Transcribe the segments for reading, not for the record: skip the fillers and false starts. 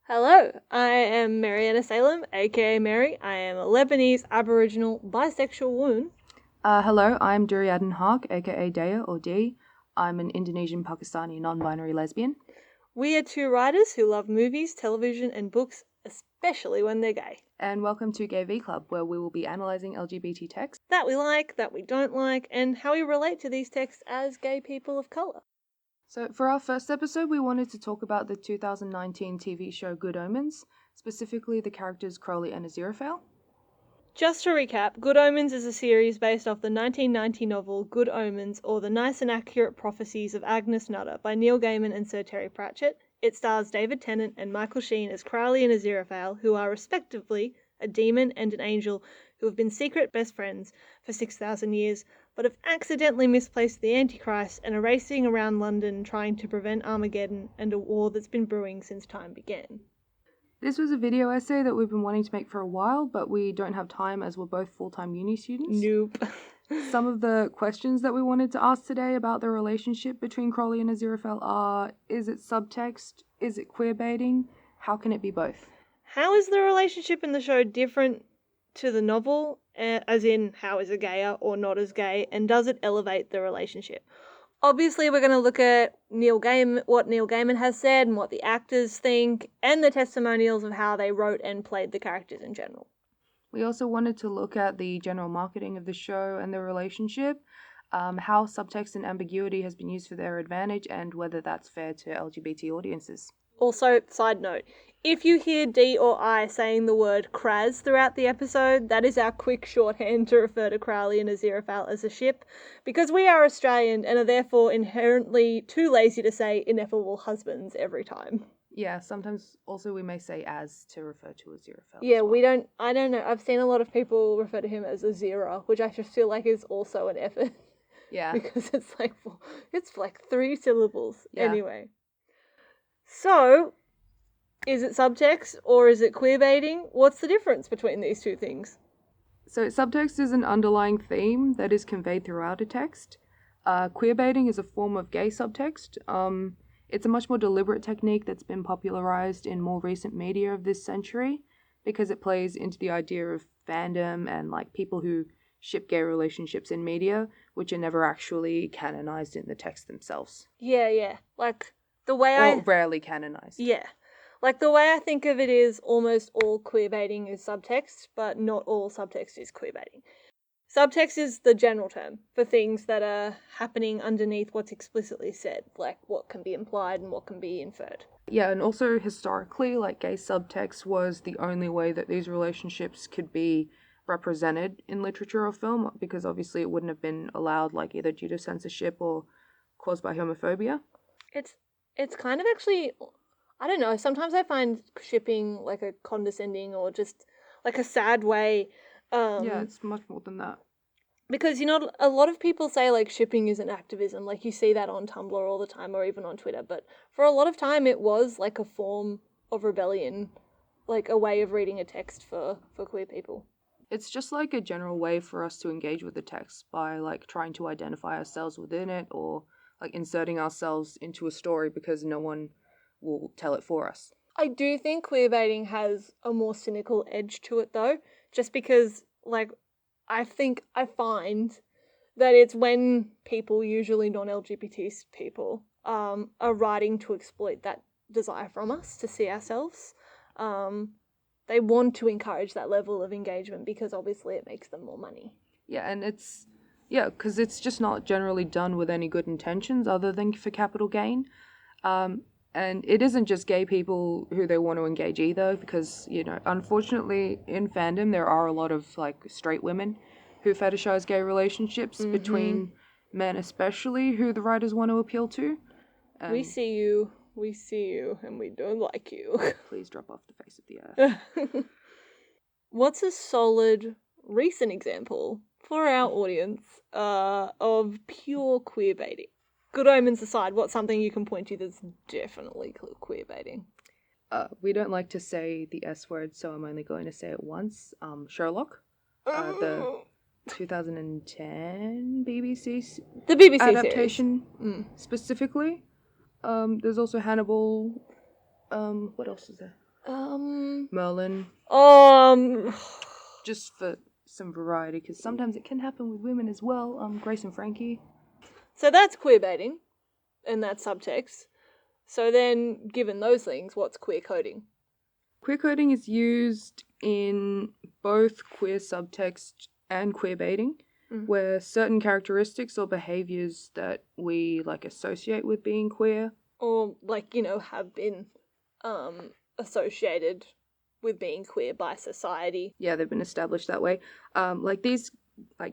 Hello, I am Merryana Salem, aka Mary. I am a Lebanese Aboriginal bisexual woman. Hello, I'm Durr-e Haque, aka Daya or Dee. I'm an Indonesian Pakistani non-binary lesbian. We are two writers who love movies, television, and books, especially when they're gay. And welcome to Gay V Club, where we will be analysing LGBT texts that we like, that we don't like, and how we relate to these texts as gay people of colour. So for our first episode, we wanted to talk about the 2019 TV show Good Omens, specifically the characters Crowley and Aziraphale. Just to recap, Good Omens is a series based off the 1990 novel Good Omens, or The Nice and Accurate Prophecies of Agnes Nutter by Neil Gaiman and Sir Terry Pratchett. It stars David Tennant and Michael Sheen as Crowley and Aziraphale, who are respectively a demon and an angel who have been secret best friends for 6,000 years, but have accidentally misplaced the Antichrist and are racing around London trying to prevent Armageddon and a war that's been brewing since time began. This was a video essay that we've been wanting to make for a while, but we don't have time as we're both full-time uni students. Nope. Some of the questions that we wanted to ask today about the relationship between Crowley and Aziraphale are: is it subtext? Is it queerbaiting? How can it be both? How is the relationship in the show different to the novel, as in how is it gayer or not as gay, and does it elevate the relationship? Obviously, we're going to look at what Neil Gaiman has said and what the actors think, and the testimonials of how they wrote and played the characters in general. We also wanted to look at the general marketing of the show and the relationship, how subtext and ambiguity has been used for their advantage, and whether that's fair to LGBT audiences. Also, side note, if you hear D or I saying the word Kraz throughout the episode, that is our quick shorthand to refer to Crowley and Aziraphale as a ship, because we are Australian and are therefore inherently too lazy to say ineffable husbands every time. Yeah, sometimes also we may say as to refer to Aziraphale. Yeah, well. I don't know, I've seen a lot of people refer to him as Azira, which I just feel like is also an effort. Yeah. Because it's like 3 syllables. Yeah. Anyway. So, is it subtext or is it queerbaiting? What's the difference between these two things? So subtext is an underlying theme that is conveyed throughout a text. Queerbaiting is a form of gay subtext. It's a much more deliberate technique that's been popularized in more recent media of this century because it plays into the idea of fandom and like people who ship gay relationships in media, which are never actually canonized in the text themselves. Yeah. Like the way or rarely canonized. Yeah. Like the way I think of it is almost all queerbaiting is subtext, but not all subtext is queerbaiting. Subtext is the general term for things that are happening underneath what's explicitly said, like what can be implied and what can be inferred. Yeah, and also historically, like gay subtext was the only way that these relationships could be represented in literature or film, because obviously it wouldn't have been allowed, like either due to censorship or caused by homophobia. It's kind of actually, I don't know, sometimes I find shipping like a condescending or just like a sad way. Yeah, it's much more than that. Because, you know, a lot of people say, like, shipping isn't activism. Like, you see that on Tumblr all the time or even on Twitter. But for a lot of time, it was, like, a form of rebellion. Like, a way of reading a text for queer people. It's just, like, a general way for us to engage with the text by, like, trying to identify ourselves within it or, like, inserting ourselves into a story because no one will tell it for us. I do think queerbaiting has a more cynical edge to it, though. Just because, like, I find that it's when people, usually non-LGBT people, are writing to exploit that desire from us to see ourselves. They want to encourage that level of engagement because obviously it makes them more money. Yeah, and because it's just not generally done with any good intentions other than for capital gain. And it isn't just gay people who they want to engage either, because, you know, unfortunately in fandom there are a lot of, like, straight women who fetishize gay relationships between men especially, who the writers want to appeal to. We see you, and we don't like you. Please drop off the face of the earth. What's a solid recent example for our audience of pure queerbaiting? Good Omens aside, what's something you can point to that's definitely queerbaiting? We don't like to say the S word, so I'm only going to say it once. Sherlock, the 2010 BBC adaptation series. specifically. There's also Hannibal. What else is there? Merlin, Um, just for some variety, because sometimes it can happen with women as well. Grace and Frankie. so that's queer baiting, and that's subtext. So then, given those things, what's queer coding? Queer coding is used in both queer subtext and queer baiting, where certain characteristics or behaviors that we associate with being queer, Or have been associated with being queer by society. yeah, they've been established that way. These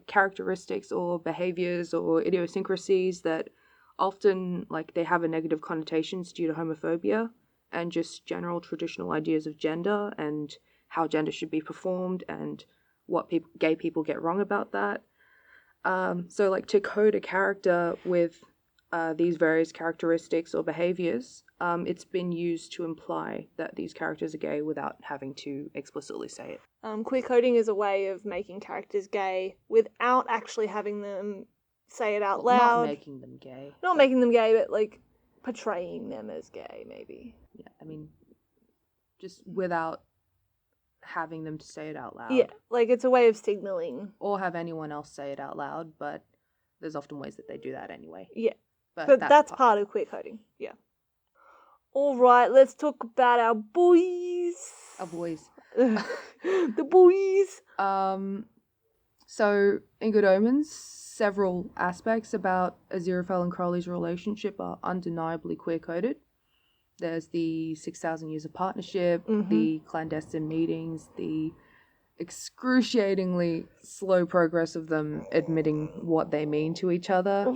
characteristics or behaviors or idiosyncrasies that often they have a negative connotations due to homophobia and just general traditional ideas of gender and how gender should be performed and what gay people get wrong about that. So to code a character with these various characteristics or behaviors, it's been used to imply that these characters are gay without having to explicitly say it. Queer coding is a way of making characters gay without actually having them say it out loud. Not making them gay. Not making them gay, but portraying them as gay, maybe. Yeah, I mean, just without having them to say it out loud. Yeah, it's a way of signaling. Or have anyone else say it out loud, but there's often ways that they do that anyway. Yeah, but that's part of queer coding, yeah. All right, let's talk about our boys. Our boys. The boys. So, in Good Omens, several aspects about Aziraphale and Crowley's relationship are undeniably queer-coded. There's the 6,000 years of partnership, the clandestine meetings, the excruciatingly slow progress of them admitting what they mean to each other.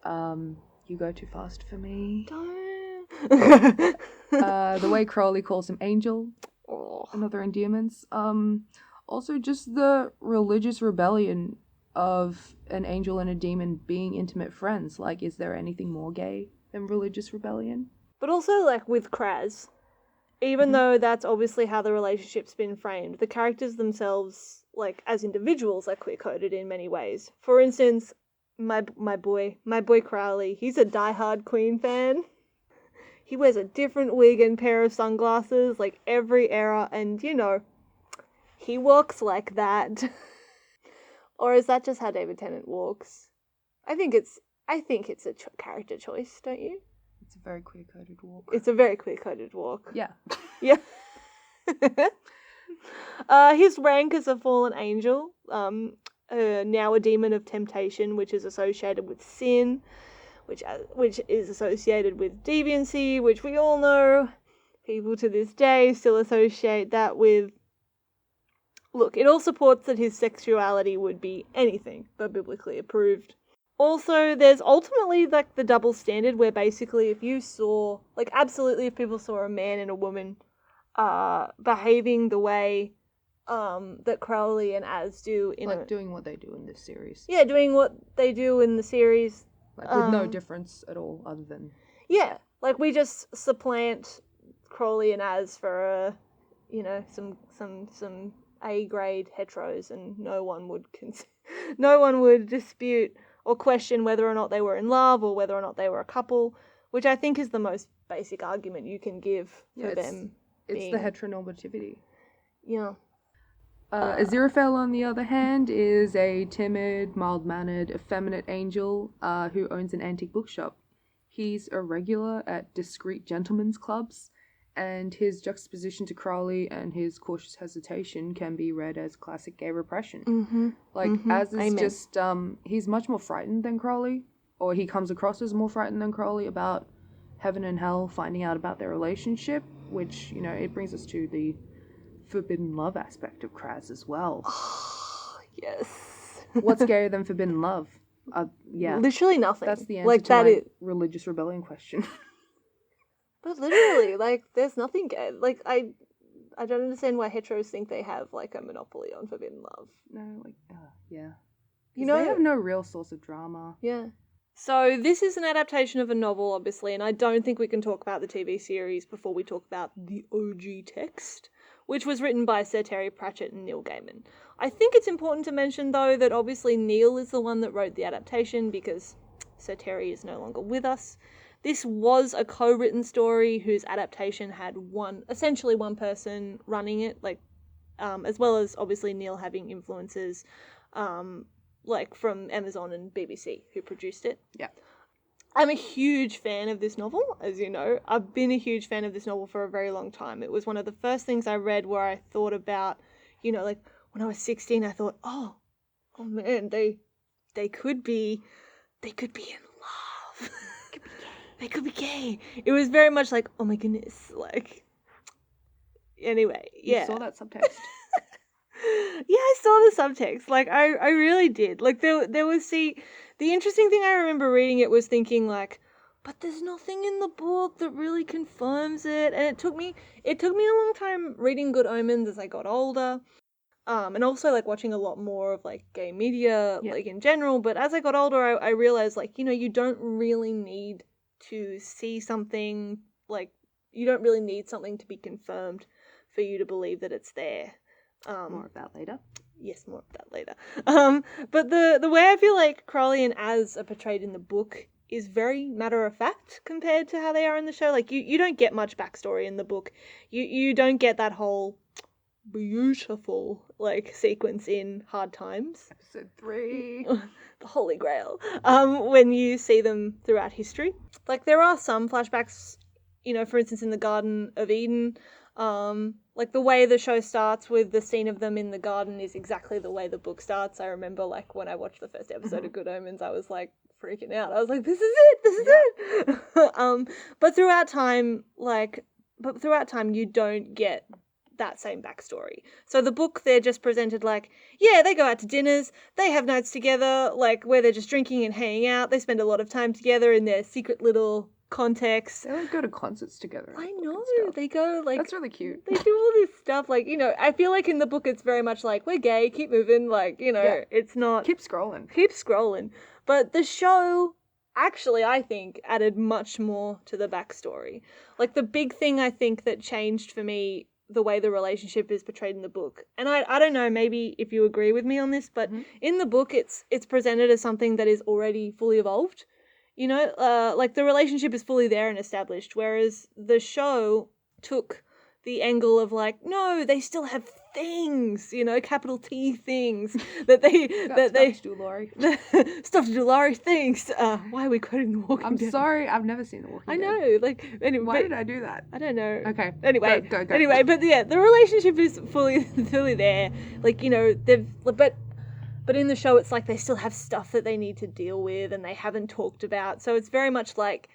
You go too fast for me. Don't. The way Crowley calls him Angel, and other endearments. Also just the religious rebellion of an angel and a demon being intimate friends. Is there anything more gay than religious rebellion? But also, with Kraz, even though that's obviously how the relationship's been framed, the characters themselves, as individuals, are queer-coded in many ways. For instance, my boy Crowley, he's a diehard Queen fan. He wears a different wig and pair of sunglasses, every era, and, he walks like that. Or is that just how David Tennant walks? I think it's a character choice, don't you? It's a very queer-coded walk. It's a very queer-coded walk. Yeah. Yeah. His rank as a fallen angel, now a demon of temptation, which is associated with sin, which is associated with deviancy, which we all know. People to this day still associate that with... Look, it all supports that his sexuality would be anything but biblically approved. Also, there's ultimately, the double standard where basically if you saw... absolutely if people saw a man and a woman behaving the way that Crowley and Az do in doing what they do in this series. Yeah, doing what they do in the series. With no difference at all other than... Yeah, we just supplant Crowley and Az for, some A-grade heteros, and no one would dispute or question whether or not they were in love or whether or not they were a couple, which I think is the most basic argument you can give for them. It's the heteronormativity. Yeah. Aziraphale, on the other hand, is a timid, mild-mannered, effeminate angel who owns an antique bookshop. He's a regular at discreet gentlemen's clubs, and his juxtaposition to Crowley and his cautious hesitation can be read as classic gay repression. Az is Amen. just, he's much more frightened than Crowley, or he comes across as more frightened than Crowley about heaven and hell, finding out about their relationship, which, it brings us to the forbidden love aspect of Kraz as well. Yes. What's gayer than forbidden love? Yeah. Literally nothing. That's the answer to my religious rebellion question. But literally, there's nothing gay. I don't understand why heteros think they have, a monopoly on forbidden love. No, yeah. They have no real source of drama. Yeah. So this is an adaptation of a novel, obviously, and I don't think we can talk about the TV series before we talk about the OG text, which was written by Sir Terry Pratchett and Neil Gaiman. I think it's important to mention, though, that obviously Neil is the one that wrote the adaptation because Sir Terry is no longer with us. this was a co-written story whose adaptation had essentially one person running it, like, as well as obviously Neil having influences, like from Amazon and BBC who produced it. Yeah. I'm a huge fan of this novel, as you know. I've been a huge fan of this novel for a very long time. It was one of the first things I read where I thought about, like when I was 16, I thought, oh man, they could be in love. They could be gay. It was very much like, oh my goodness, like. Anyway, yeah. You saw that subtext. Yeah, I saw the subtext. Like, I really did. Like, there was the interesting thing I remember reading it was thinking, like, but there's nothing in the book that really confirms it. And it took me a long time reading Good Omens as I got older. And also, like, watching a lot more of, like, gay media, Yeah. like, in general. But as I got older, I realized, like, you don't really need to see something, like, you don't really need something to be confirmed for you to believe that it's there. More of that later. Yes, more of that later. But the way I feel like Crowley and Az are portrayed in the book is very matter of fact compared to how they are in the show. Like, you don't get much backstory in the book. You don't get that whole beautiful, like, sequence in Hard Times. Episode 3. The Holy Grail. When you see them throughout history. Like, there are some flashbacks, for instance, in the Garden of Eden. Like, the way the show starts with the scene of them in the garden is exactly the way the book starts. I remember, like, when I watched the first episode of Good Omens, I was, like, freaking out. I was like, this is it! But throughout time, you don't get that same backstory. So the book, they're just presented like, yeah, they go out to dinners, they have nights together, like, where they're just drinking and hanging out, they spend a lot of time together in their secret little context. They like go to concerts together. I know, they go, like, that's really cute. They do all this stuff, like, I feel like in the book it's very much like, we're gay, keep moving, like, it's not... Keep scrolling. But the show, actually, I think, added much more to the backstory. Like, the big thing I think that changed for me the way the relationship is portrayed in the book, and I don't know, maybe if you agree with me on this, but in the book it's presented as something that is already fully evolved. Like, the relationship is fully there and established, whereas the show took the angle of, like, no, they still have things, capital T things that they Stuff to do, Laurie. Stuff to do, Laurie. Thanks. Why are we quoting The Walking Dead? I'm sorry, I've never seen The Walking Dead. I know, like, anyway. Why did I do that? I don't know. Okay. Anyway, go. Anyway, but yeah, the relationship is fully there. Like, but in the show, it's like they still have stuff that they need to deal with and they haven't talked about. So it's very much like,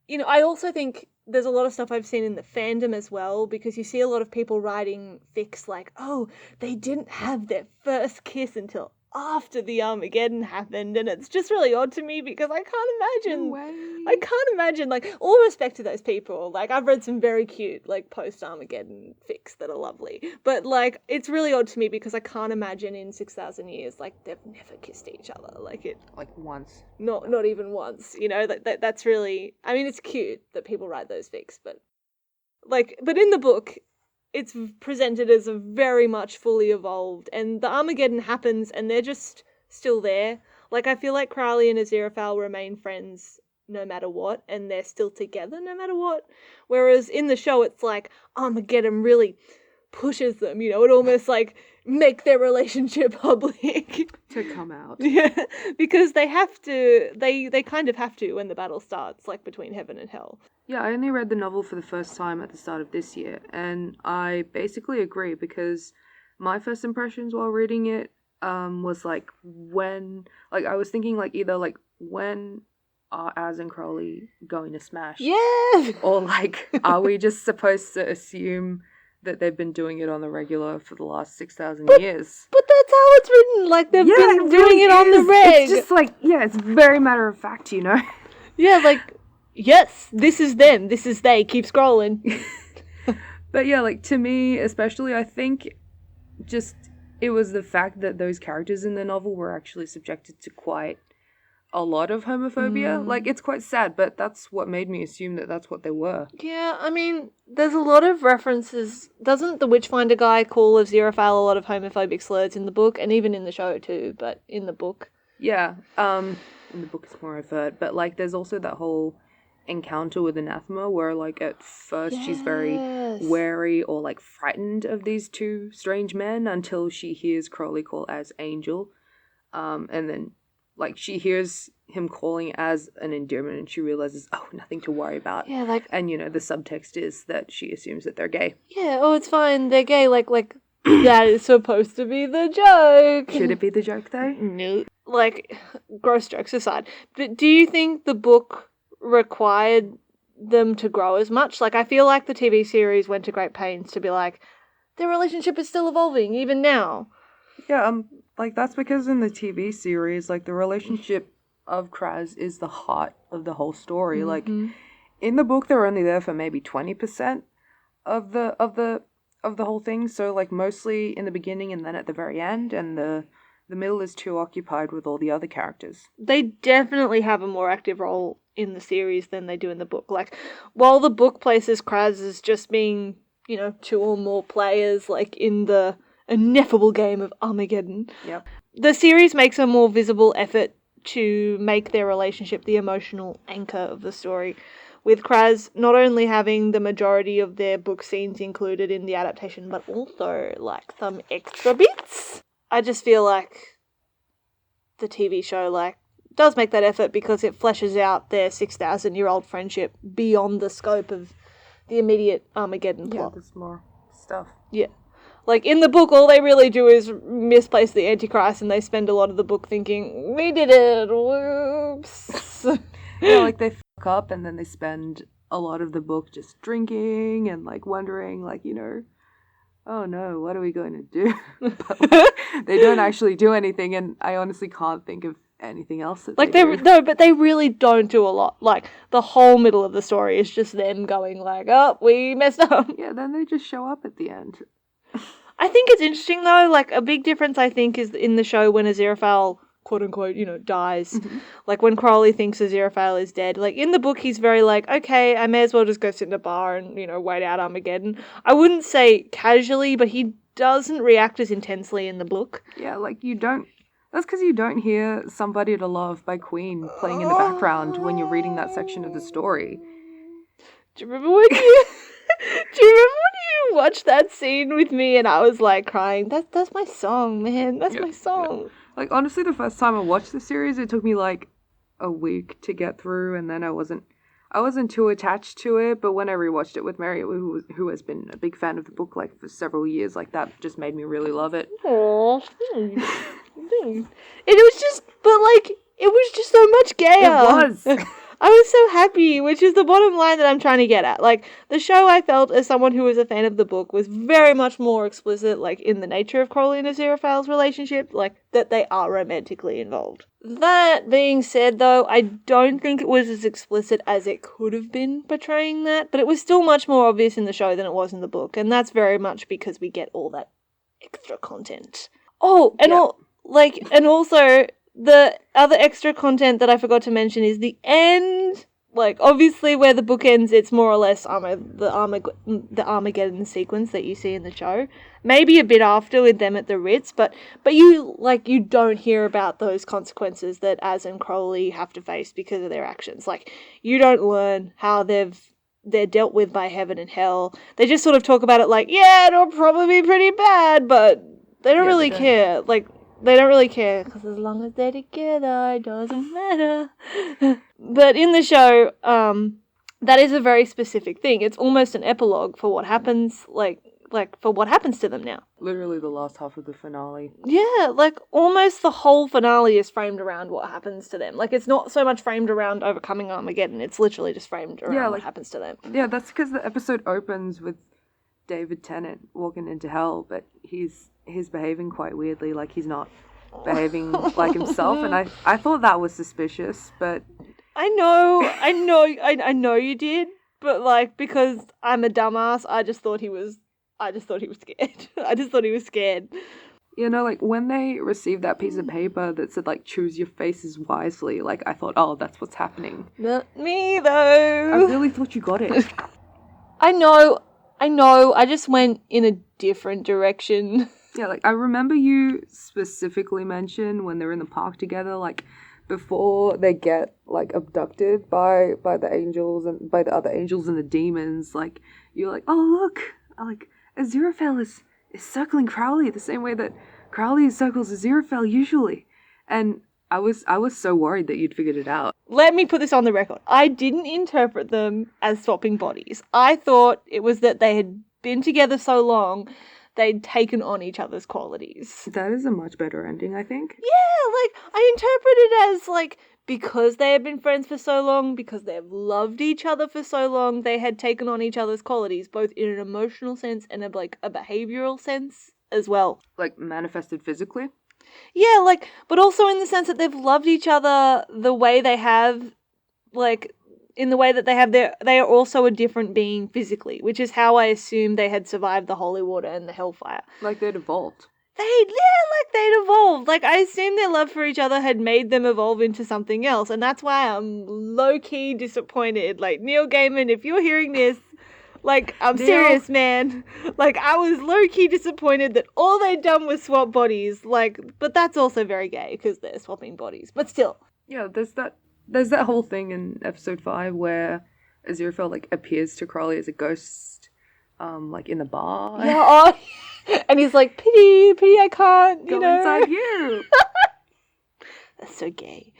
I also think there's a lot of stuff I've seen in the fandom as well, because you see a lot of people writing fics like, oh, they didn't have their first kiss until after the Armageddon happened, and it's just really odd to me because I can't imagine. No way. I can't imagine, like, all respect to those people. Like, I've read some very cute, like, post-Armageddon fics that are lovely. But, like, it's really odd to me because I can't imagine in 6,000 years, like, they've never kissed each other. Like, once. Not even once, that's really, I mean, it's cute that people write those fics, but in the book, it's presented as a very much fully evolved, and the Armageddon happens and they're just still there. Like, I feel like Crowley and Aziraphale remain friends no matter what, and they're still together no matter what. Whereas in the show, it's like Armageddon really pushes them, it almost like make their relationship public. To come out. Yeah, because they have to, they kind of have to when the battle starts, like between heaven and hell. Yeah, I only read the novel for the first time at the start of this year, and I basically agree because my first impressions while reading it was like I was thinking like either like when are Az and Crowley going to smash? Yeah! Or like, are we just supposed to assume that they've been doing it on the regular for the last 6,000 years? But that's how it's written, like they've been doing it on the reg. It's just like, yeah, it's very matter of fact, Yeah, like, yes, this is them, this is they, keep scrolling. But yeah, like, to me, especially, I think just it was the fact that those characters in the novel were actually subjected to quite a lot of homophobia. Like, it's quite sad, but that's what made me assume that that's what they were. Yeah, I mean, there's a lot of references. Doesn't the Witchfinder guy call Aziraphale a lot of homophobic slurs in the book, and even in the show too, but in the book? Yeah, in the book it's more overt, but like there's also that whole encounter with Anathema, where like at first she's very Yes. wary or like frightened of these two strange men until she hears Crowley call as Angel, and then like she hears him calling as an endearment and she realizes, oh, nothing to worry about. Yeah, like, And the subtext is that she assumes that they're gay. yeah, oh, it's fine, they're gay, like that is supposed to be the joke. Should it be the joke though? No. Like, gross jokes aside, but do you think the book required them to grow as much? Like, I feel like the TV series went to great pains to be like, their relationship is still evolving, even now. Yeah, like that's because in the TV series, like the relationship of Kraz is the heart of the whole story. Like in the book, they're only there for maybe 20% of the whole thing. So like mostly in the beginning and then at the very end, and the middle is too occupied with all the other characters. They definitely have a more active role in the series than they do in the book. Like, while the book places Kraz as just being, two or more players, like in the ineffable game of Armageddon. Yep. The series makes a more visible effort to make their relationship the emotional anchor of the story, with Kraz not only having the majority of their book scenes included in the adaptation, but also, like, some extra bits. I just feel like the TV show, like, does make that effort because it fleshes out their 6,000-year-old friendship beyond the scope of the immediate Armageddon plot. Yeah, there's more stuff. Yeah. Like, in the book, all they really do is misplace the Antichrist, and they spend a lot of the book thinking, we did it, whoops. Yeah, like, they fuck up, and then they spend a lot of the book just drinking, and, like, wondering, like, oh no, what are we going to do? But, like, they don't actually do anything, and I honestly can't think of anything else that like, they do. No, but they really don't do a lot. Like, the whole middle of the story is just them going, like, oh, we messed up. Yeah, then they just show up at the end. I think it's interesting, though, like, a big difference, I think, is in the show when Aziraphale, quote-unquote, dies. Mm-hmm. Like, when Crowley thinks Aziraphale is dead. Like, in the book, he's very like, okay, I may as well just go sit in a bar and, wait out Armageddon. I wouldn't say casually, but he doesn't react as intensely in the book. Yeah, like, that's because you don't hear Somebody to Love by Queen playing in the background when you're reading that section of the story. Do you remember when you... Do you remember when you watched that scene with me and I was like crying? That's my song, man. That's my song. Yeah. Like, honestly, the first time I watched the series, it took me like a week to get through, and then I wasn't too attached to it. But when I rewatched it with Mary, who has been a big fan of the book like for several years, like that just made me really love it. Aww. It was just, but like, it was just so much gayer. It was. I was so happy, which is the bottom line that I'm trying to get at. Like, the show, I felt, as someone who was a fan of the book, was very much more explicit, like, in the nature of Crowley and Aziraphale's relationship, like, that they are romantically involved. That being said, though, I don't think it was as explicit as it could have been portraying that, but it was still much more obvious in the show than it was in the book, and that's very much because we get all that extra content. Oh, and and also... The other extra content that I forgot to mention is the end. Like, obviously, where the book ends, it's more or less the Armageddon sequence that you see in the show. Maybe a bit after with them at the Ritz, but you don't hear about those consequences that Az and Crowley have to face because of their actions. Like, you don't learn how they're dealt with by heaven and hell. They just sort of talk about it like, yeah, it'll probably be pretty bad, but they don't really care. Like, they don't really care, because as long as they're together, it doesn't matter. But in the show, that is a very specific thing. It's almost an epilogue for what happens, like for what happens to them now. Literally the last half of the finale. Yeah, like, almost the whole finale is framed around what happens to them. Like, it's not so much framed around overcoming Armageddon, it's literally just framed around what happens to them. Yeah, that's because the episode opens with David Tennant walking into hell, but he's behaving quite weirdly, like he's not behaving like himself, and I thought that was suspicious, but I know you did, but like, because I'm a dumbass, I just thought he was scared. I just thought he was scared. Like, when they received that piece of paper that said, like, choose your faces wisely, like, I thought, oh, that's what's happening. Not me, though. I really thought you got it. I know, I just went in a different direction. Yeah, like, I remember you specifically mentioned when they're in the park together, like, before they get like abducted by the angels and by the other angels and the demons, like you're like, oh look, like Aziraphale is circling Crowley the same way that Crowley circles Aziraphale usually, and I was so worried that you'd figured it out. Let me put this on the record. I didn't interpret them as swapping bodies. I thought it was that they had been together so long, they'd taken on each other's qualities. That is a much better ending, I think. Yeah, like, I interpret it as, like, because they had been friends for so long, because they have loved each other for so long, they had taken on each other's qualities, both in an emotional sense and a behavioral sense as well. Like, manifested physically? Yeah, like, but also in the sense that they've loved each other the way they have, like, in the way that they are also a different being physically, which is how I assume they had survived the holy water and the hellfire. Like they'd evolved. They'd evolved. Like, I assume their love for each other had made them evolve into something else, and that's why I'm low-key disappointed. Like, Neil Gaiman, if you're hearing this, like, I'm serious, man. Like, I was low-key disappointed that all they'd done was swap bodies. Like, but that's also very gay, because they're swapping bodies. But still. Yeah, there's that whole thing in episode 5 where Aziraphale, like, appears to Crowley as a ghost, like, in the bar. Yeah, and he's like, pity, I can't, Go inside you. That's so gay.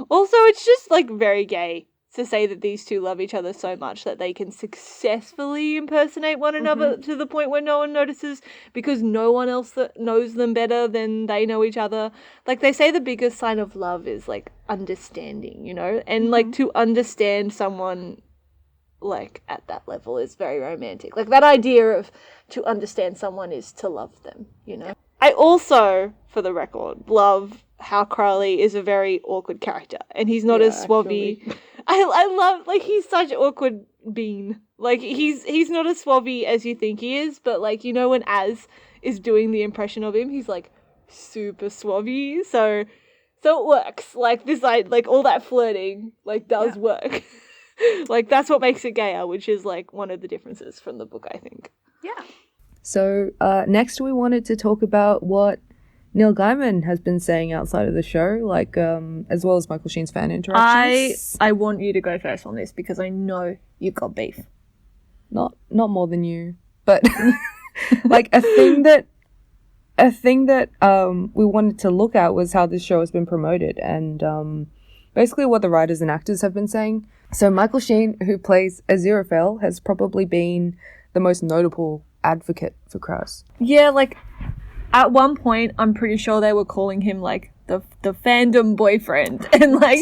Also, it's just, like, very gay to say that these two love each other so much that they can successfully impersonate one another to the point where no one notices, because no one else that knows them better than they know each other. Like, they say the biggest sign of love is, like, understanding, you know? And, like, to understand someone, like, at that level is very romantic. Like, that idea of to understand someone is to love them, you know? I also, for the record, love how Crowley is a very awkward character, and he's not as suavey. I love, like, he's such an awkward bean. Like, he's not as suavey as you think he is, but, like, you know, when Az is doing the impression of him, he's, like, super suavey, so it works. Like, this, like, all that flirting, like, does work. Like, that's what makes it gayer, which is, like, one of the differences from the book, I think. Yeah. So, next we wanted to talk about what Neil Gaiman has been saying outside of the show, like, as well as Michael Sheen's fan interactions. I want you to go first on this, because I know you've got beef. Not more than you, but, like, a thing that we wanted to look at was how this show has been promoted, and, basically what the writers and actors have been saying. So Michael Sheen, who plays Aziraphale, has probably been the most notable advocate for Kraus. Yeah, like, at one point, I'm pretty sure they were calling him, like, the fandom boyfriend. And, like,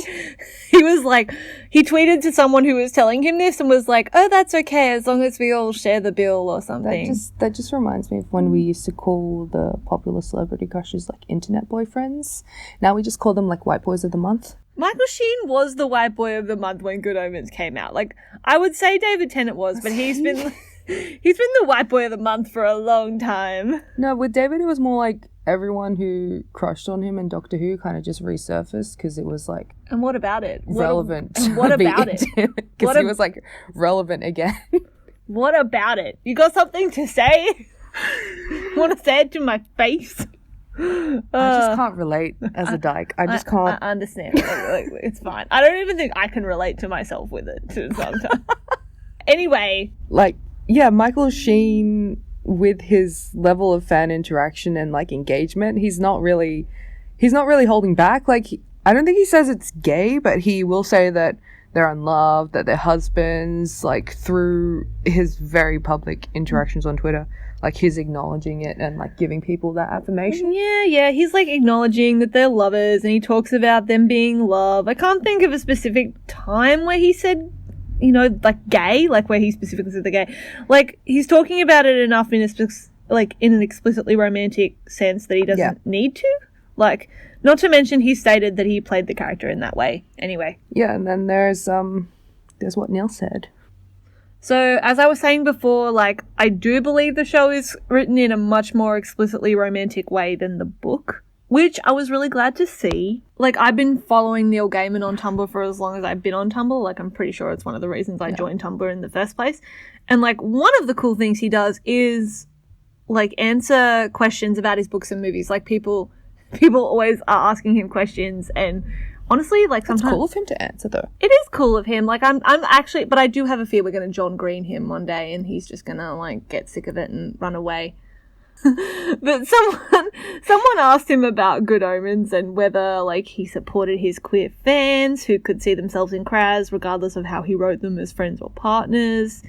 he was like, he tweeted to someone who was telling him this and was like, oh, that's okay, as long as we all share the bill or something. That just reminds me of when we used to call the popular celebrity crushes, like, internet boyfriends. Now we just call them, like, white boys of the month. Michael Sheen was the white boy of the month when Good Omens came out. Like, I would say David Tennant was, but he's been the white boy of the month for a long time. No, with David, it was more like everyone who crushed on him in Doctor Who kind of just resurfaced because it was like... And what about it? Relevant. What about it? Because he was like relevant again. What about it? You got something to say? Want to say it to my face? I just can't relate as a dyke. I just can't. I understand. It's fine. I don't even think I can relate to myself with it sometimes. Anyway. Like, yeah, Michael Sheen, with his level of fan interaction and, like, engagement, he's not really holding back. Like, I don't think he says it's gay, but he will say that they're in love, that they're husbands, like, through his very public interactions on Twitter. Like, he's acknowledging it and, like, giving people that affirmation. Yeah. He's, like, acknowledging that they're lovers, and he talks about them being love. I can't think of a specific time where he said, you know, like, gay, like, where he specifically said the gay. Like, he's talking about it enough in an explicitly romantic sense that he doesn't need to. Like, not to mention he stated that he played the character in that way. Anyway. Yeah, and then there's what Neil said. So, as I was saying before, like, I do believe the show is written in a much more explicitly romantic way than the book, which I was really glad to see. Like, I've been following Neil Gaiman on Tumblr for as long as I've been on Tumblr. Like, I'm pretty sure it's one of the reasons I joined Tumblr in the first place. And, like, one of the cool things he does is, like, answer questions about his books and movies. Like, people always are asking him questions and honestly, like, It's sometimes cool of him to answer, though. it is cool of him. Like, I'm actually, but I do have a fear we're going to John Green him one day, and he's just going to, like, get sick of it and run away. But someone asked him about Good Omens and whether, like, he supported his queer fans who could see themselves in Kraz regardless of how he wrote them as friends or partners.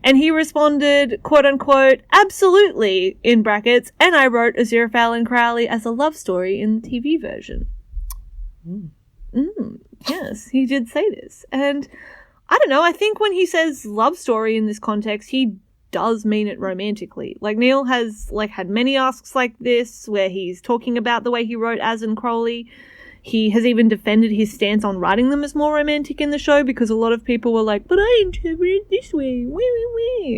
And he responded, quote unquote, absolutely, in brackets, and I wrote Aziraphale and Crowley as a love story in the TV version. Yes, he did say this. And I don't know, I think when he says love story in this context, he does mean it romantically. Like, Neil has, like, had many asks like this where he's talking about the way he wrote Az and Crowley. He has even defended his stance on writing them as more romantic in the show because a lot of people were like, but I interpret it this way.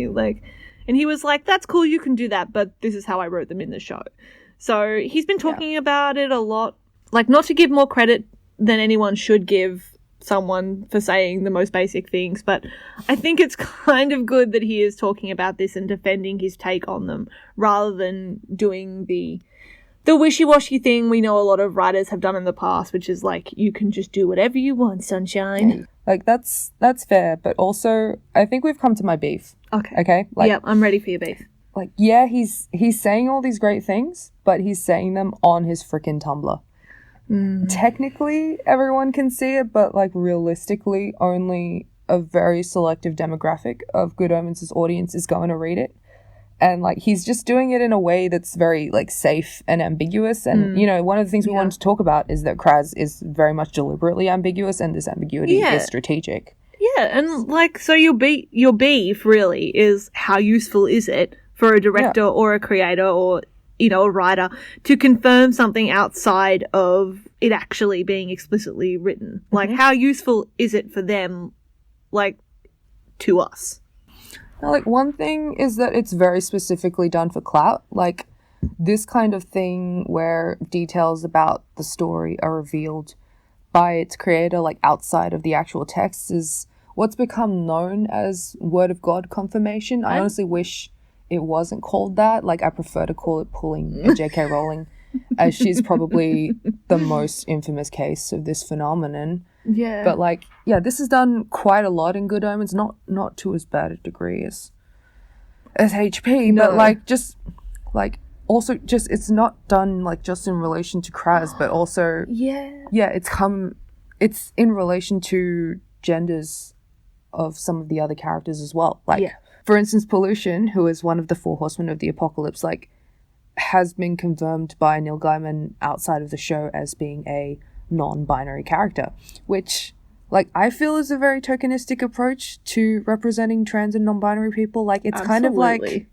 Like, and he was like, that's cool, you can do that, but this is how I wrote them in the show. So he's been talking about it a lot. Like, not to give more credit than anyone should give someone for saying the most basic things, but I think it's kind of good that he is talking about this and defending his take on them rather than doing the wishy-washy thing we know a lot of writers have done in the past, which is like, you can just do whatever you want, sunshine. Yeah. Like, that's fair, but also I think we've come to my beef. Okay? Like, yeah, I'm ready for your beef. Like, yeah, he's saying all these great things, but he's saying them on his frickin' Tumblr. Technically, everyone can see it, but, like, realistically, only a very selective demographic of Good Omens' audience is going to read it. And, like, he's just doing it in a way that's very, like, safe and ambiguous. And, you know, one of the things we wanted to talk about is that Kraz is very much deliberately ambiguous, and this ambiguity is strategic. Yeah, and, like, so your beef, really, is how useful is it for a director or a creator or, you know, a writer to confirm something outside of it actually being explicitly written. Like, how useful is it for them, like, to us? Now, like, one thing is that it's very specifically done for clout. Like, this kind of thing where details about the story are revealed by its creator, like, outside of the actual text, is what's become known as Word of God confirmation. I honestly wish it wasn't called that. Like, I prefer to call it pulling J.K. Rowling, as she's probably the most infamous case of this phenomenon. Yeah. But, like, yeah, this is done quite a lot in Good Omens, not to as bad a degree as HP, but, like, just, like, also just, it's not done, like, just in relation to Kraz, but also, it's in relation to genders of some of the other characters as well. Like, for instance, Pollution, who is one of the four horsemen of the apocalypse, like, has been confirmed by Neil Gaiman outside of the show as being a non-binary character, which, like, I feel is a very tokenistic approach to representing trans and non-binary people. Like, it's kind of like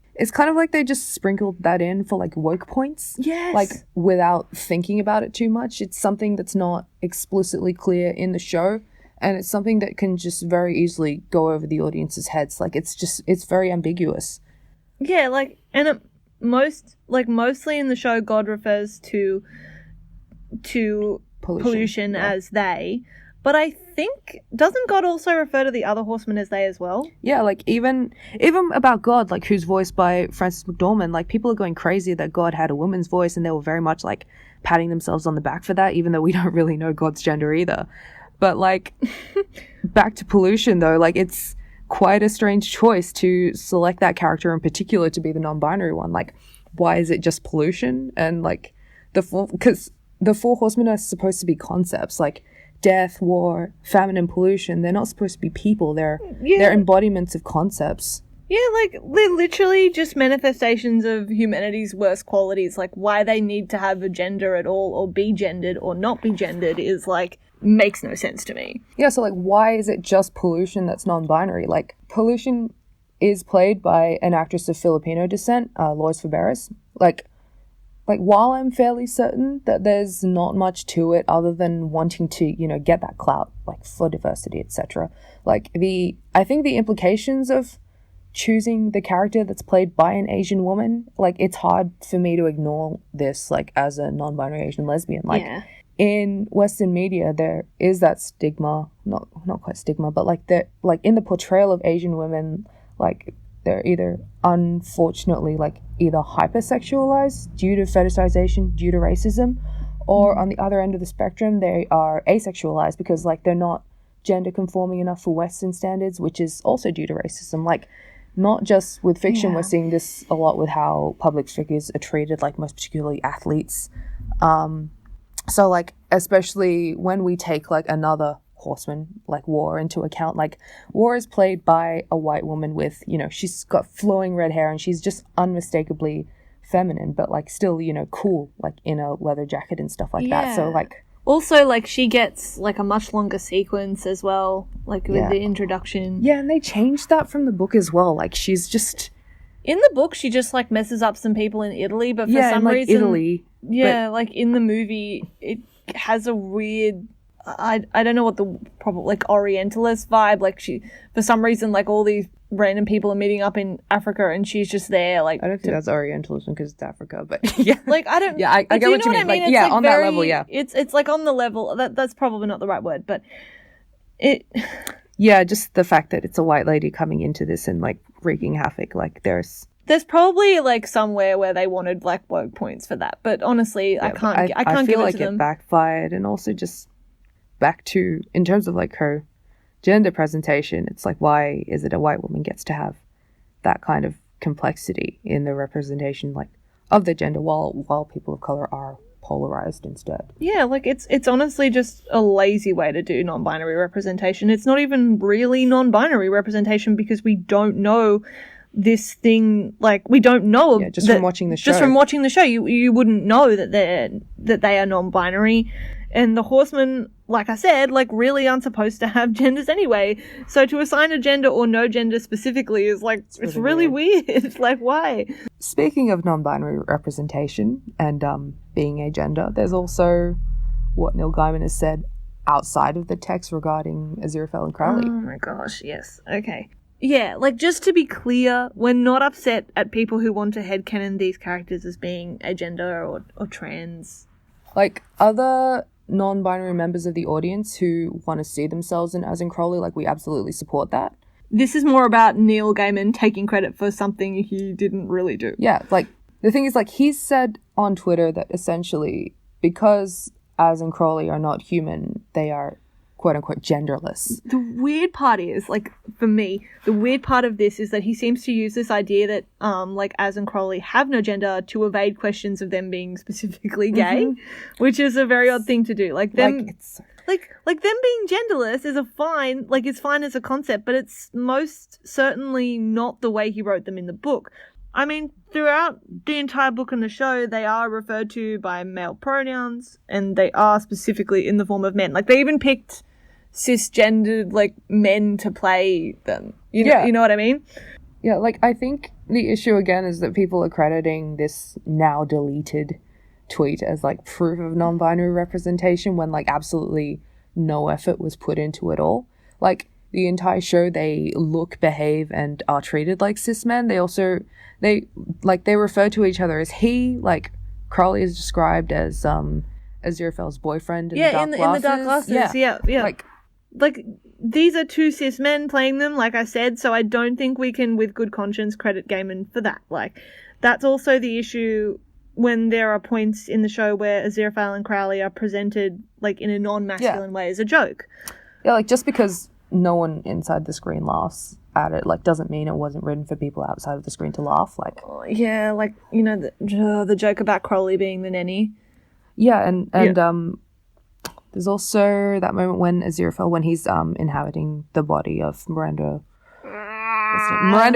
they just sprinkled that in for, like, woke points. Yes. Like, without thinking about it too much. It's something that's not explicitly clear in the show, and it's something that can just very easily go over the audience's heads. Like, it's very ambiguous. Yeah, like, and mostly in the show, God refers to pollution as they, but I think, doesn't God also refer to the other horsemen as they as well? Yeah, like, even about God, like, who's voiced by Frances McDormand, like, people are going crazy that God had a woman's voice, and they were very much, like, patting themselves on the back for that, even though we don't really know God's gender either. But, like, back to Pollution, though, like, it's quite a strange choice to select that character in particular to be the non-binary one. Like, why is it just Pollution? And, like, because the four horsemen are supposed to be concepts, like death, war, famine, and pollution. They're not supposed to be people. They're embodiments of concepts. Yeah, like, they're literally just manifestations of humanity's worst qualities. Like, why they need to have a gender at all, or be gendered, or not be gendered, is, like, makes no sense to me. Yeah, so, like, why is it just Pollution that's non-binary? Like, Pollution is played by an actress of Filipino descent, Lois Faberes. Like, while I'm fairly certain that there's not much to it other than wanting to, you know, get that clout, like, for diversity, etc. Like, I think the implications of choosing the character that's played by an Asian woman, like, it's hard for me to ignore this, like, as a non-binary Asian lesbian. Like, in Western media, there is that stigma, not quite stigma, but, like, in the portrayal of Asian women, like, they're either, unfortunately, like, either hypersexualized due to fetishization, due to racism, Or on the other end of the spectrum, they are asexualized because, like, they're not gender conforming enough for Western standards, which is also due to racism. Like, not just with fiction, we're seeing this a lot with how public figures are treated, like most particularly athletes. So, like, especially when we take, like, another horseman, like War, into account, like, War is played by a white woman with, you know, she's got flowing red hair and she's just unmistakably feminine, but, like, still, you know, cool, like, in a leather jacket and stuff like that. So, like... Also, like, she gets, like, a much longer sequence as well, like, with the introduction. Yeah, and they changed that from the book as well. Like, she's just... In the book, she just, like, messes up some people in Italy, but for some reason... Italy. Yeah, like, in the movie, it has a weird... I don't know what the proper, like, Orientalist vibe, like, she... For some reason, like, all these random people are meeting up in Africa, and she's just there, like... I don't think that's Orientalism because it's Africa, but yeah. Like, I don't... Yeah, I get what you mean. Like, It's, yeah, like, on that level, yeah. It's, like, on the level... That's probably not the right word, but it... Yeah, just the fact that it's a white lady coming into this and, like, wreaking havoc, like, there's probably, like, somewhere where they wanted, like, woke points for that, but honestly, yeah, I can't feel give like it to them. it backfired, and also just back to, in terms of, like, her gender presentation, it's like, why is it a white woman gets to have that kind of complexity in the representation, like, of the gender, while people of color are polarized instead. Yeah, like, it's honestly just a lazy way to do non-binary representation. It's not even really non-binary representation because we don't know this thing, like, we don't know from watching the show. Just from watching the show, you wouldn't know that they are non-binary. And the horsemen, like I said, like, really aren't supposed to have genders anyway. So to assign a gender or no gender specifically is, like, it's really weird. Like, why? Speaking of non-binary representation and being agender, there's also what Neil Gaiman has said outside of the text regarding Aziraphale and Crowley. Oh my gosh, yes. Okay. Yeah, like, just to be clear, we're not upset at people who want to headcanon these characters as being agender or trans. Like, other non-binary members of the audience who want to see themselves in as in Crowley, like, we absolutely support that. This is more about Neil Gaiman taking credit for something he didn't really do. Yeah, like, the thing is, like, he's said on Twitter that essentially, because as in Crowley are not human, they are quote-unquote genderless. The weird part is, like, for me, the weird part of this is that he seems to use this idea that, like, Az and Crowley have no gender to evade questions of them being specifically gay, which is a very odd thing to do. Like, them... Like them being genderless is it's fine as a concept, but it's most certainly not the way he wrote them in the book. I mean, throughout the entire book and the show, they are referred to by male pronouns, and they are specifically in the form of men. Like, they even picked cisgendered, like, men to play them. You know what I mean? Yeah, like, I think the issue again is that people are crediting this now deleted tweet as, like, proof of non-binary representation when, like, absolutely no effort was put into it all. Like, the entire show, they look, behave, and are treated like cis men. They also, they refer to each other as he. Like, Crowley is described as Aziraphale's boyfriend in the dark glasses. Yeah. Like, these are two cis men playing them, like I said, so I don't think we can, with good conscience, credit Gaiman for that. Like, that's also the issue when there are points in the show where Aziraphale and Crowley are presented, like, in a non-masculine way as a joke. Yeah, like, just because no one inside the screen laughs at it, like, doesn't mean it wasn't written for people outside of the screen to laugh. Like, yeah, like, you know, the joke about Crowley being the nanny. Yeah, and there's also that moment when Aziraphale, when he's inhabiting the body of Miranda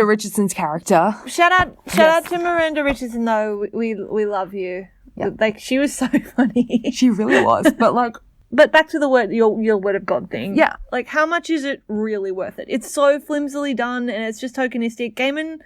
Richardson's character. Shout out to Miranda Richardson, though. We love you. Yeah. Like, she was so funny. She really was. But back to the your word of God thing. Yeah. Like, how much is it really worth it? It's so flimsily done and it's just tokenistic. Gaiman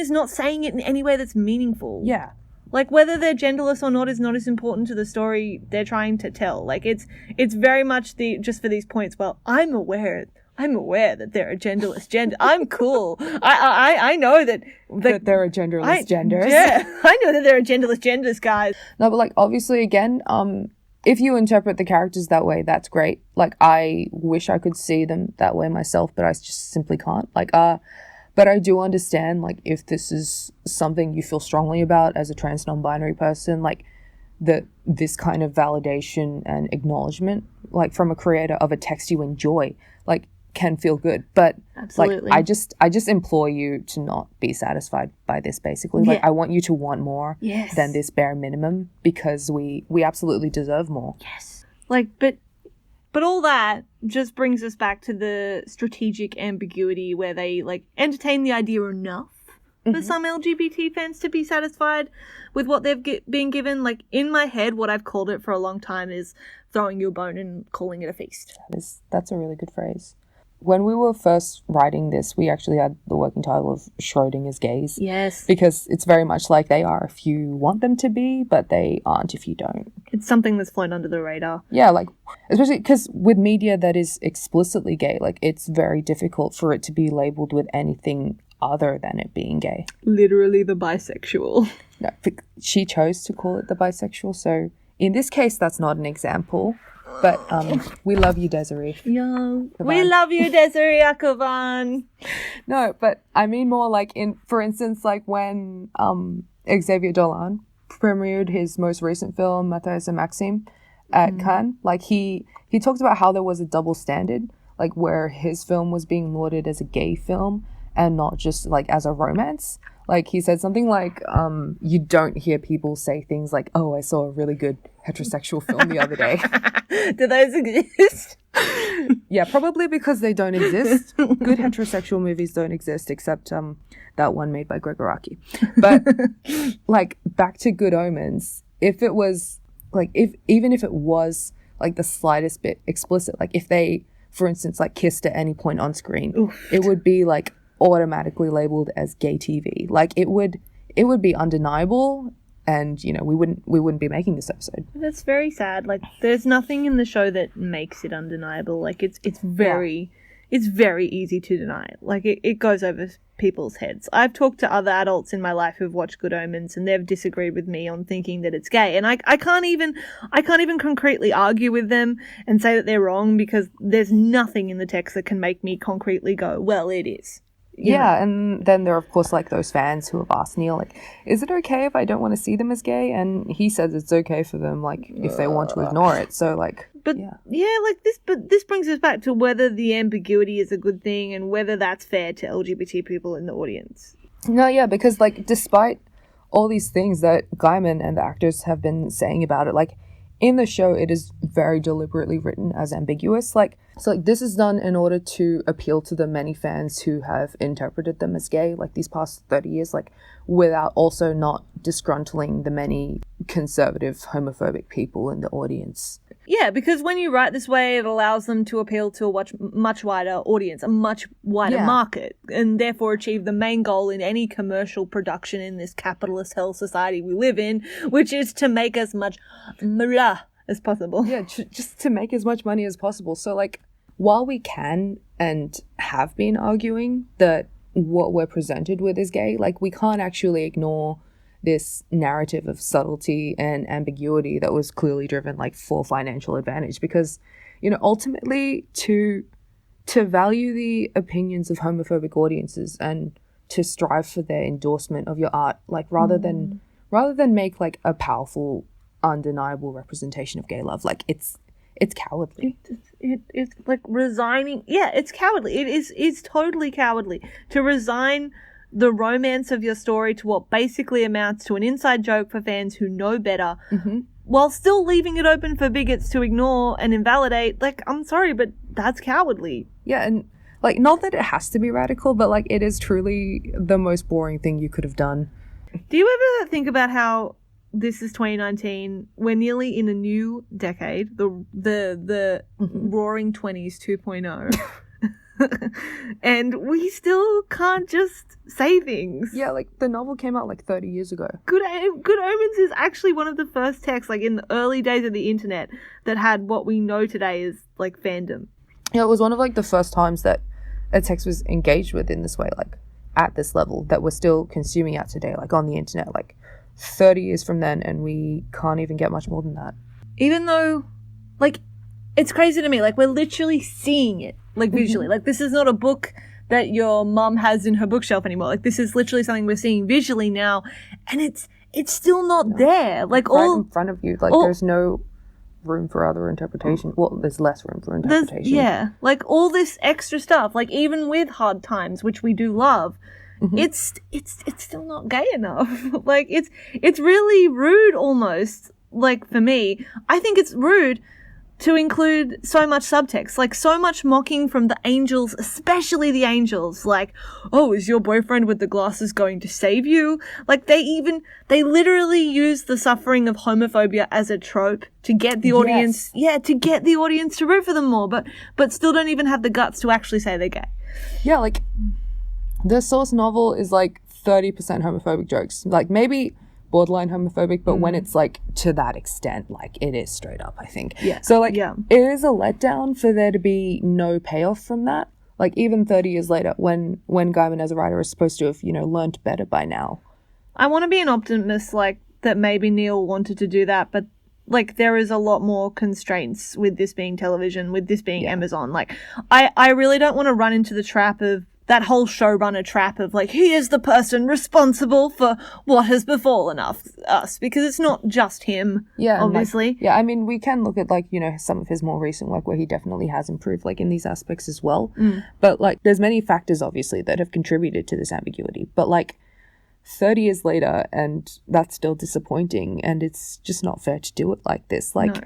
is not saying it in any way that's meaningful. Yeah. Like, whether they're genderless or not is not as important to the story they're trying to tell. Like, it's very much just for these points. Well, I'm aware that they're a genderless gender. I'm cool. I know that there are genderless genders. Yeah, I know that there are genderless genders, guys. No, but, like, obviously, again, if you interpret the characters that way, that's great. Like, I wish I could see them that way myself, but I just simply can't. Like, but I do understand, like, if this is something you feel strongly about as a trans non-binary person, like, that this kind of validation and acknowledgement, like from a creator of a text you enjoy, like can feel good. But Absolutely. like I just implore you to not be satisfied by this, basically. Like, I want you to want more than this bare minimum, because we absolutely deserve more. Yes. Like, but all that just brings us back to the strategic ambiguity where they, like, entertain the idea enough for some LGBT fans to be satisfied with what they've been given. Like, in my head, what I've called it for a long time is throwing you a bone and calling it a feast. That's a really good phrase. When we were first writing this, we actually had the working title of Schrodinger's gays. Yes. Because it's very much like they are if you want them to be, but they aren't if you don't. It's something that's flown under the radar. Yeah, like, especially because with media that is explicitly gay, like, it's very difficult for it to be labelled with anything other than it being gay. Literally the bisexual. No, she chose to call it the bisexual, so in this case, that's not an example. But we love you, Desiree. Yeah, we love you, Desiree Akavan. No, but I mean more like for instance, like when Xavier Dolan premiered his most recent film, Matthias and Maxime, at Cannes, like he talked about how there was a double standard, like where his film was being lauded as a gay film and not just like as a romance. Like, he said something like, you don't hear people say things like, oh, I saw a really good heterosexual film the other day. Do those exist? Yeah, probably because they don't exist. Good heterosexual movies don't exist, except that one made by Greg Araki. But, like, back to Good Omens, if it was, like, even if it was, like, the slightest bit explicit, like, if they, for instance, like, kissed at any point on screen, it would be, like, automatically labeled as gay TV. Like, it would be undeniable, and you know, we wouldn't be making this episode. That's very sad. Like, there's nothing in the show that makes it undeniable. Like, it's very easy to deny it. Like, it goes over people's heads. I've talked to other adults in my life who've watched Good Omens, and they've disagreed with me on thinking that it's gay, and I can't even concretely argue with them and say that they're wrong, because there's nothing in the text that can make me concretely go, well, it is. Yeah, and then there are, of course, like, those fans who have asked Neil, like, is it okay if I don't want to see them as gay? And he says it's okay for them, like, if they want to ignore it. So, like, but this brings us back to whether the ambiguity is a good thing and whether that's fair to LGBT people in the audience. No, yeah, because, like, despite all these things that Gaiman and the actors have been saying about it, like, in the show, it is very deliberately written as ambiguous. Like, so, like, this is done in order to appeal to the many fans who have interpreted them as gay, like, these past 30 years, like, without also not disgruntling the many conservative, homophobic people in the audience. Yeah, because when you write this way, it allows them to appeal to a much wider audience, a much wider market, and therefore achieve the main goal in any commercial production in this capitalist hell society we live in, which is to make as much money as possible. Yeah, just to make as much money as possible. So, like, while we can and have been arguing that what we're presented with is gay, like, we can't actually ignore this narrative of subtlety and ambiguity that was clearly driven, like, for financial advantage, because, you know, ultimately to value the opinions of homophobic audiences and to strive for their endorsement of your art, like, rather than make, like, a powerful, undeniable representation of gay love, like, it's cowardly. It's like resigning. Yeah, it's cowardly. It's totally cowardly to resign the romance of your story to what basically amounts to an inside joke for fans who know better, while still leaving it open for bigots to ignore and invalidate. Like, I'm sorry, but that's cowardly. Yeah, and, like, not that it has to be radical, but, like, it is truly the most boring thing you could have done. Do you ever think about how this is 2019, we're nearly in a new decade, the roaring 20s 2.0, and we still can't just say things. Yeah, like, the novel came out like 30 years ago. Good Omens is actually one of the first texts, like, in the early days of the internet, that had what we know today as, like, fandom. Yeah, it was one of, like, the first times that a text was engaged with in this way, like, at this level, that we're still consuming at today, like, on the internet, like, 30 years from then, and we can't even get much more than that. Even though, like, it's crazy to me, like, we're literally seeing it, like, visually. Like, this is not a book that your mum has in her bookshelf anymore. Like, this is literally something we're seeing visually now, and it's still not there. Like right all in front of you. Like there's no room for other interpretation. Well, there's less room for interpretation. like all this extra stuff. Like even with Hard Times, which we do love, it's still not gay enough. Like it's really rude almost. Like for me, I think it's rude to include so much subtext, like so much mocking from the angels, especially the angels, like, oh, is your boyfriend with the glasses going to save you? Like they literally use the suffering of homophobia as a trope to get the audience, to get the audience to root for them more, but still don't even have the guts to actually say they're gay. Yeah, like the source novel is like 30% homophobic jokes, like maybe borderline homophobic, but when it's like to that extent, like it is straight up, I think. Yeah. So like it is a letdown for there to be no payoff from that. Like even 30 years later, when Gaiman as a writer is supposed to have, learned better by now. I want to be an optimist, like that maybe Neil wanted to do that, but like there is a lot more constraints with this being television, with this being Amazon. Like I really don't want to run into the trap of that whole showrunner trap of like, he is the person responsible for what has befallen us, because it's not just him, obviously. Like, I mean, we can look at like, some of his more recent work where he definitely has improved like in these aspects as well. But like there's many factors obviously that have contributed to this ambiguity. But like 30 years later and that's still disappointing, and it's just not fair to do it like this. Like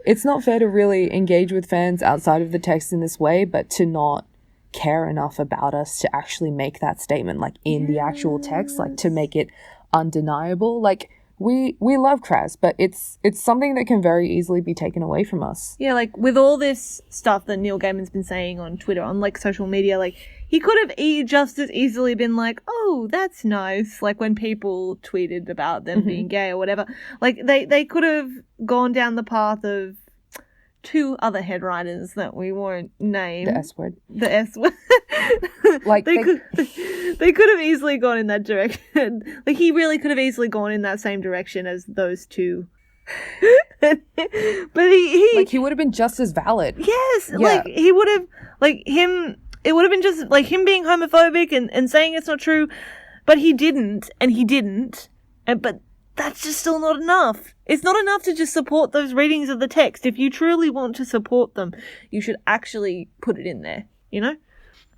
it's not fair to really engage with fans outside of the text in this way, but to not care enough about us to actually make that statement like in the actual text, like to make it undeniable. Like we love Kraz, but it's something that can very easily be taken away from us. Yeah, like with all this stuff that Neil Gaiman's been saying on Twitter, on like social media, like he could have just as easily been like, oh, that's nice, like when people tweeted about them being gay or whatever. Like they could have gone down the path of two other head writers that we won't name. The S word. The S word. Like they could have easily gone in that direction. Like he really could have easily gone in that same direction as those two. But he would have been just as valid. Yes, like he would have, like him. It would have been just like him being homophobic and saying it's not true, but he didn't, but that's just still not enough. It's not enough to just support those readings of the text. If you truly want to support them, you should actually put it in there,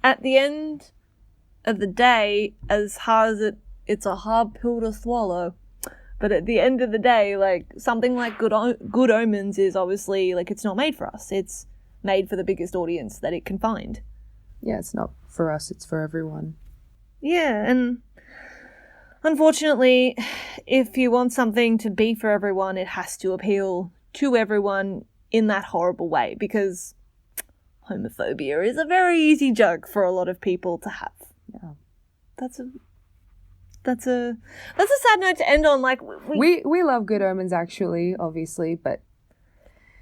At the end of the day, as hard as it's a hard pill to swallow, but at the end of the day, like, something like Good Omens is obviously, like, it's not made for us. It's made for the biggest audience that it can find. Yeah, it's not for us, it's for everyone. Yeah, and unfortunately, if you want something to be for everyone, it has to appeal to everyone in that horrible way, because homophobia is a very easy joke for a lot of people to have. Yeah. That's a sad note to end on. Like we love Good Omens, actually, obviously, but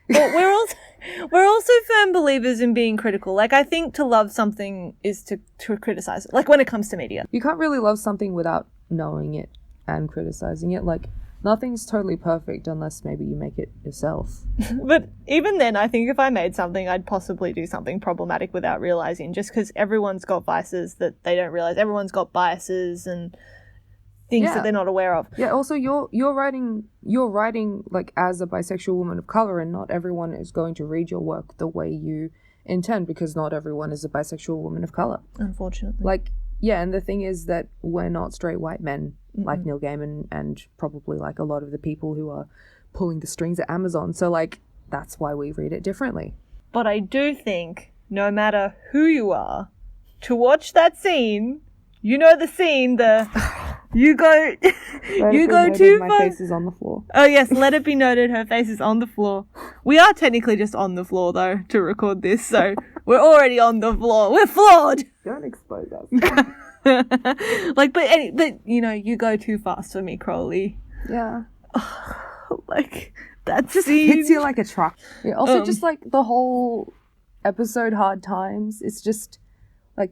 we're also firm believers in being critical. Like, I think to love something is to criticize it. Like when it comes to media, you can't really love something without knowing it and criticizing it. Like, nothing's totally perfect unless maybe you make it yourself. But even then, I think if I made something, I'd possibly do something problematic without realizing, just because everyone's got vices that they don't realize. Everyone's got biases and things that they're not aware of. Yeah, also you're writing like as a bisexual woman of color, and not everyone is going to read your work the way you intend, because not everyone is a bisexual woman of color, unfortunately. Like, yeah, and the thing is that we're not straight white men like Neil Gaiman and probably like a lot of the people who are pulling the strings at Amazon. So like that's why we read it differently. But I do think no matter who you are, to watch that scene, the scene, you go too far. My face is on the floor. Oh yes, let it be noted, her face is on the floor. We are technically just on the floor though to record this, so we're already on the floor. We're flawed. Don't expose us. Like, but you go too fast for me, Crowley. Yeah. Like that just scene hits you like a truck. Yeah. Also, just like the whole episode, Hard Times. It's just like,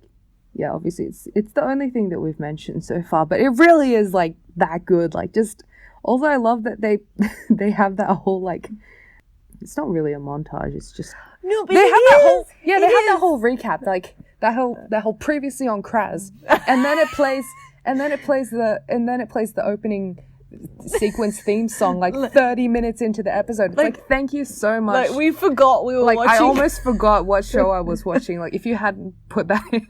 yeah, obviously it's the only thing that we've mentioned so far, but it really is like that good. Like, just although I love that they have that whole like, it's not really a montage. It's just no, but they have that whole they have that whole recap, like that whole previously on Kraz, and then it plays the opening sequence theme song like 30 minutes into the episode. It's like thank you so much. Like, we forgot we were like watching. I almost forgot what show I was watching. Like if you hadn't put that in.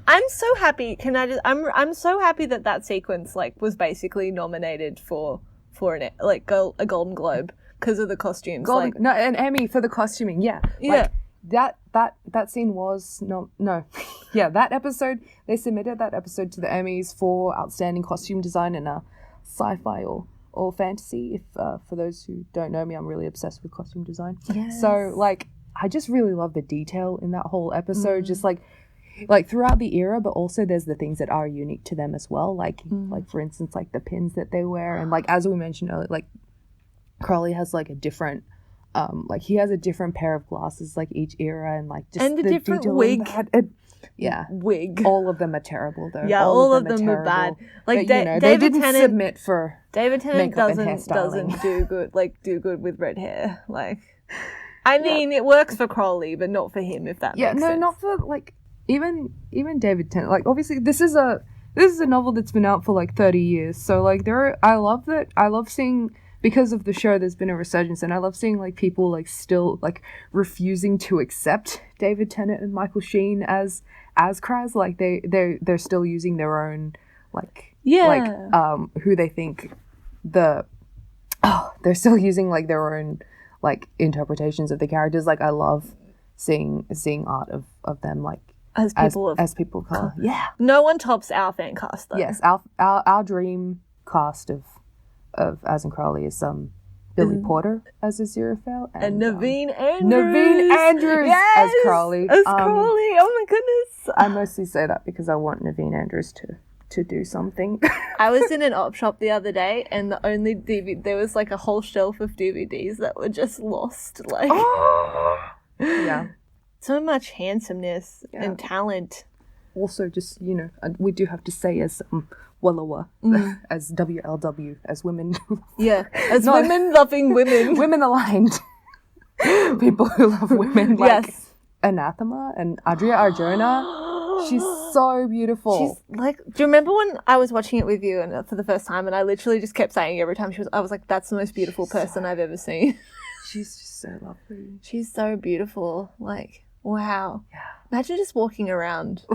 I'm so happy. I'm so happy that sequence like was basically nominated for a Golden Globe because of the costumes. An Emmy for the costuming. Yeah. Yeah. Like, that scene was no. Yeah, that episode, they submitted that episode to the Emmys for outstanding costume design in a sci-fi or fantasy. If for those who don't know me, I'm really obsessed with costume design. Yes. So like I just really love the detail in that whole episode. Just like throughout the era, but also there's the things that are unique to them as well. Like for instance, like the pins that they wear, and like as we mentioned earlier, like Crowley has like a different like he has a different pair of glasses like each era, and like just and the different detail wig. Wig. All of them are terrible though. Yeah, all of them are bad. Like but, David they didn't Tennant submit for David Tennant makeup and doesn't do good with red hair. Like, I mean, it works for Crowley, but not for him. If that makes sense. not for like even David Tennant. Like obviously this is a novel that's been out for like 30 years. So like I love seeing, because of the show there's been a resurgence, and I love seeing like people like still like refusing to accept David Tennant and Michael Sheen as Kraz. Like they're still using their own who they think they're still using like their own like interpretations of the characters. Like I love seeing art of them like as people of color. Yeah. No one tops our fan cast though. Yes, our dream cast of As in Crowley is Billy Porter as Aziraphale and Naveen Andrews. Naveen Andrews as Crowley. As Crowley. Oh my goodness. I mostly say that because I want Naveen Andrews to do something. I was in an op shop the other day, and the only DVD, there was like a whole shelf of DVDs that were just lost. Like, yeah, so much handsomeness and talent. Also, just we do have to say as Wallowa, as WLW, as women. Yeah, as women loving women. Women aligned. People who love women. Like Anathema and Adria Arjona. She's so beautiful. She's like, do you remember when I was watching it with you and for the first time, and I literally just kept saying every time I was like, that's the most beautiful person I've ever seen. She's just so lovely. She's so beautiful. Like, wow. Yeah. Imagine just walking around,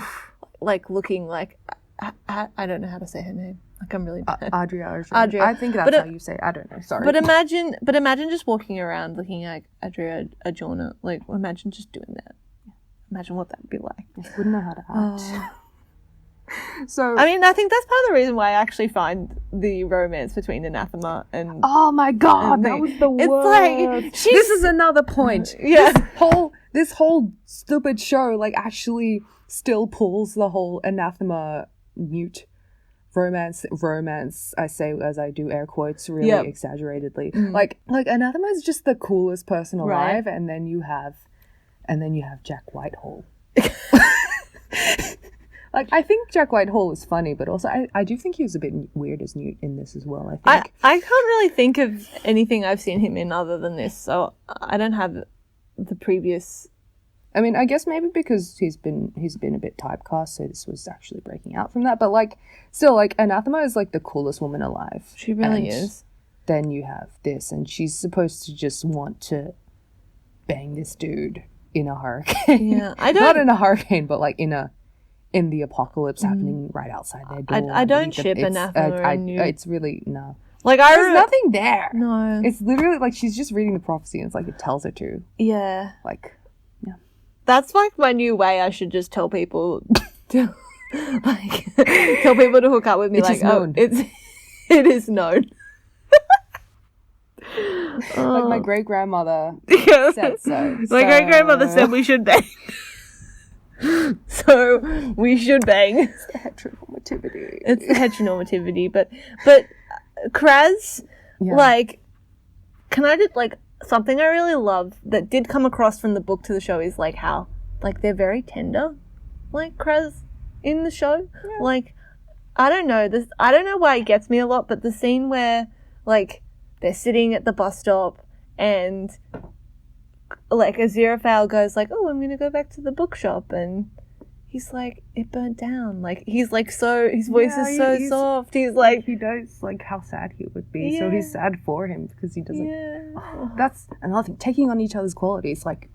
like looking like, I don't know how to say her name. Like, I'm really bad. Adria Arjona. I think that's how you say it. I don't know. Sorry. But imagine just walking around looking like Adria Arjona. Like, imagine just doing that. Imagine what that would be like. I wouldn't know how to act. So I mean, I think that's part of the reason why I actually find the romance between Anathema and oh my god, that was the worst. Like this is another point. Yeah, this whole stupid show like actually still pulls the whole Anathema Newt romance. I say as I do air quotes really exaggeratedly. Like Anathema is just the coolest person alive, and then you have Jack Whitehall. Like, I think Jack Whitehall is funny, but also I do think he was a bit weird as Newt in this as well, I think. I can't really think of anything I've seen him in other than this, so I don't have the previous... I mean, I guess maybe because he's been a bit typecast, so this was actually breaking out from that, but, like, still, like, Anathema is, like, the coolest woman alive. She really is. Then you have this, and she's supposed to just want to bang this dude in a hurricane. Yeah, I don't... Not in a hurricane, but, like, in the apocalypse happening right outside their door. I don't ship Anathema and Newt. It's really, no. Like, there's nothing there. No. It's literally, like, she's just reading the prophecy, and it's like, it tells her to. Yeah. Like, yeah. That's, like, my new way. I should just tell people to, like, tell people to hook up with me. It's like, known. It is known. Like, my great-grandmother said so. My great-grandmother said we should bang. So we should bang. It's the heteronormativity. It's the heteronormativity, but Kraz, like, can I just, like, something I really love that did come across from the book to the show is, like, how, like, they're very tender, like, Kraz in the show. Yeah. Like, I don't know why it gets me a lot, but the scene where, like, they're sitting at the bus stop and, like, Aziraphale goes like, oh, I'm going to go back to the bookshop, and he's like, it burnt down. Like, he's like so, his voice Yeah, is so he's- soft. He's like, he knows like how sad he would be, so Yeah. he's sad for him because he doesn't. yeah. That's another thing. Taking on each other's qualities, like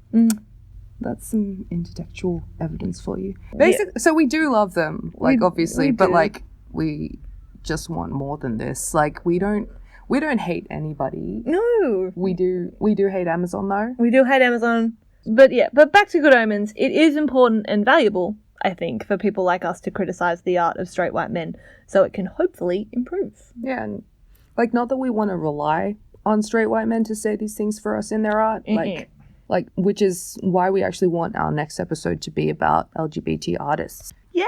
that's some intertextual evidence for you. Basically, so we do love them, like obviously, we but do. like we just want more than this. Like we don't hate anybody. No. We do hate Amazon though. We do hate Amazon. But yeah, but back to Good Omens. It is important and valuable, I think, for people like us to criticize the art of straight white men so it can hopefully improve. Yeah, and like not that we want to rely on straight white men to say these things for us in their art, like which is why we actually want our next episode to be about LGBT artists. Yeah,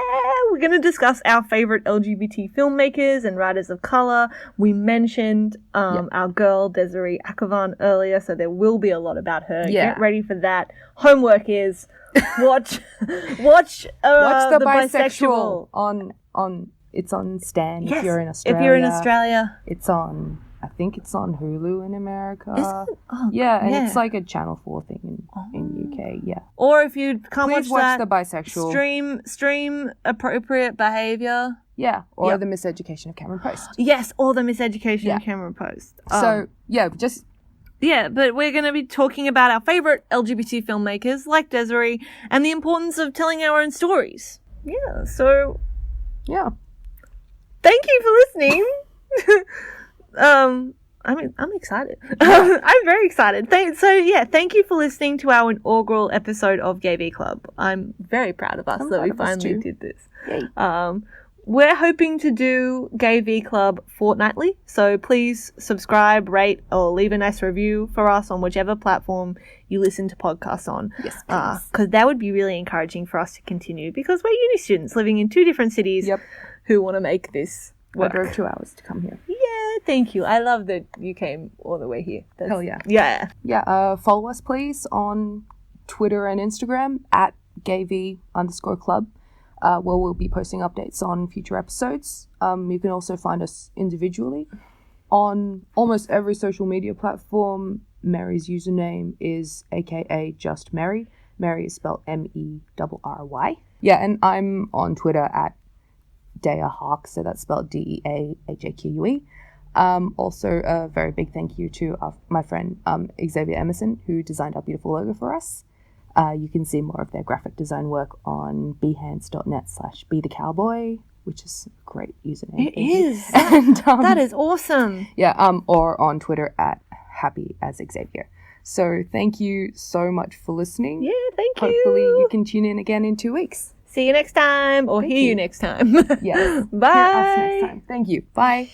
we're going to discuss our favorite LGBT filmmakers and writers of color. We mentioned our girl Desiree Akhavan earlier, so there will be a lot about her. Yeah. Get ready for that. Homework is watch Watch the the bisexual on it's on Stan Yes, if you're in Australia. If you're in Australia. It's on, I think it's on Hulu in America. Is it? Oh, Yeah, and yeah. it's like a Channel 4 thing in UK, yeah. Or if you can't Please watch that, the bisexual. stream appropriate behavior. Yeah, or Yep. the Miseducation of Cameron Post. Yes, or the Miseducation Yeah. Cameron Post. So, yeah, just Yeah, but we're going to be talking about our favorite LGBT filmmakers like Desiree and the importance of telling our own stories. Yeah, so yeah. thank you for listening. I'm excited. I'm very excited. Thank you for listening to our inaugural episode of Gay V Club. I'm very proud of us I'm that we proud of us finally too. did this. Yay. We're hoping to do Gay V Club fortnightly, so please subscribe, rate, or leave a nice review for us on whichever platform you listen to podcasts on. Yes, please. Because that would be really encouraging for us to continue, because we're uni students living in 2 different cities Yep. who want to make this I work. drove 2 hours to come here. Yeah, thank you. I love that you came all the way here. Hell yeah. Yeah. Yeah, follow us please on Twitter and Instagram at gayv_club, where we'll be posting updates on future episodes. You can also find us individually on almost every social media platform. Mary's username is aka just Mary. Mary is spelled Merry. Yeah, and I'm on Twitter at Haque, so that's spelled Deahaque. Also, a very big thank you to my friend Xavier Emerson, who designed our beautiful logo for us. You can see more of their graphic design work on behance.net/bethecowboy, which is a great username. It is. And, That is awesome. yeah, or on Twitter at Happy as Xavier. So thank you so much for listening. Yeah, thank you. Hopefully you can tune in again in 2 weeks. See you next time, or hear you you. next time. Yes. Bye. Hear us next time. Thank you. Bye.